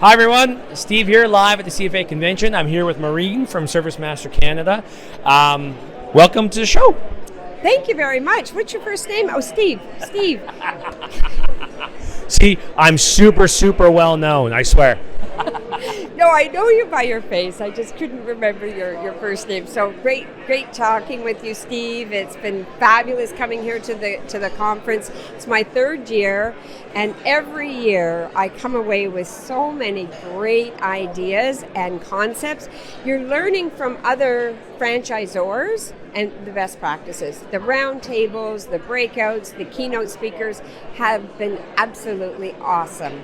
Hi everyone, Steve here live at the CFA convention. I'm here with Maureen from ServiceMaster Canada. Welcome to the show. Thank you very much. What's your first name? Oh, Steve. Steve. See, I'm super well known, I swear. No, I know you by your face. I just couldn't remember your first name. So great talking with you, Steve. It's been fabulous coming here to the conference. It's my third year, and every year I come away with so many great ideas and concepts. You're learning from other franchisors and the best practices. The roundtables, the breakouts, the keynote speakers have been absolutely awesome.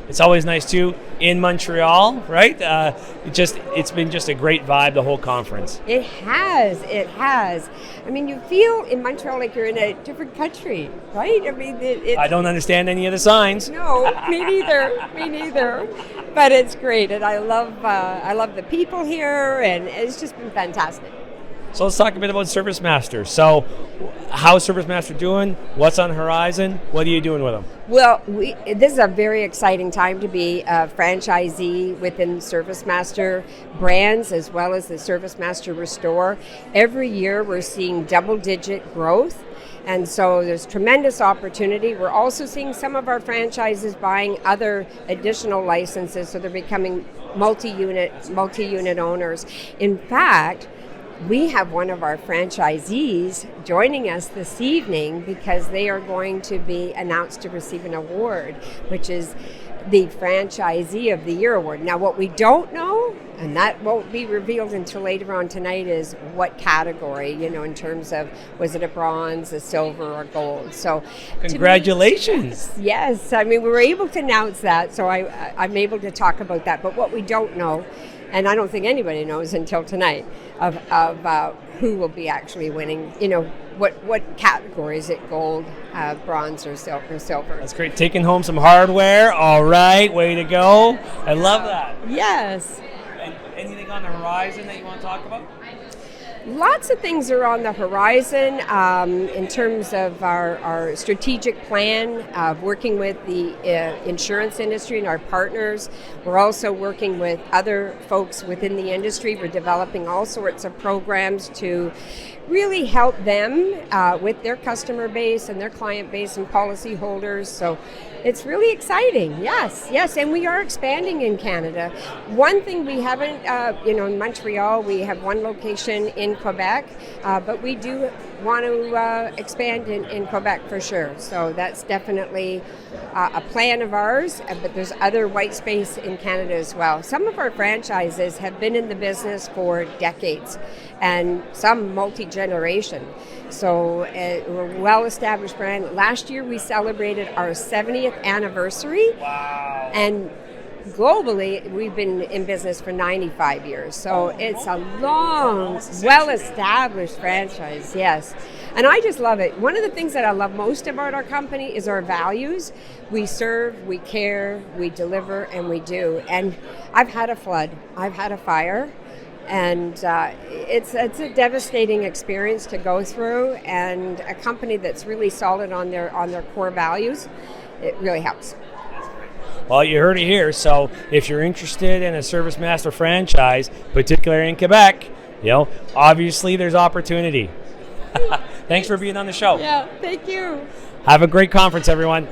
It's always nice too in Montreal, right? It's been just a great vibe the whole conference. It has. I mean, you feel in Montreal like you're in a different country, right? I mean, I don't understand any of the signs. No, me neither. But it's great, and I love the people here, and it's just been fantastic. So let's talk a bit about ServiceMaster. So how's ServiceMaster doing? What's on the horizon? What are you doing with them? Well, this is a very exciting time to be a franchisee within ServiceMaster Brands as well as the ServiceMaster Restore. Every year we're seeing double-digit growth. And so there's tremendous opportunity. We're also seeing some of our franchises buying other additional licenses, so they're becoming multi-unit owners. In fact, we have one of our franchisees joining us this evening because they are going to be announced to receive an award, which is the Franchisee of the Year award. Now, what we don't know, and that won't be revealed until later on tonight, is what category, in terms of, was it a bronze, a silver, or gold? So, congratulations. Yes, I mean, we were able to announce that, so I'm able to talk about that. But what we don't know, and I don't think anybody knows until tonight, of who will be actually winning, what category, is it gold, bronze, or silver. That's great. Taking home some hardware. All right, way to go. I love that. Yes. And anything on the horizon that you want to talk about? Lots of things are on the horizon in terms of our strategic plan of working with the insurance industry and our partners. We're also working with other folks within the industry. We're developing all sorts of programs to really help them with their customer base and their client base and policy holders. So it's really exciting. Yes, and we are expanding in Canada. One thing we haven't, in Montreal, we have one location in Quebec, but we do want to expand in Quebec for sure. So that's definitely a plan of ours, but there's other white space in Canada as well. Some of our franchises have been in the business for decades, and some multi-generation. So we're a well-established brand. Last year we celebrated our 70th anniversary. Wow. And globally, we've been in business for 95 years. So it's a long, well-established franchise, yes. And I just love it. One of the things that I love most about our company is our values. We serve, we care, we deliver, and we do. And I've had a flood. I've had a fire. And it's a devastating experience to go through, and a company that's really solid on their core values, it really helps. Well, you heard it here. So if you're interested in a ServiceMaster franchise, particularly in Quebec, obviously there's opportunity. Thanks for being on the show. Yeah, thank you. Have a great conference, everyone.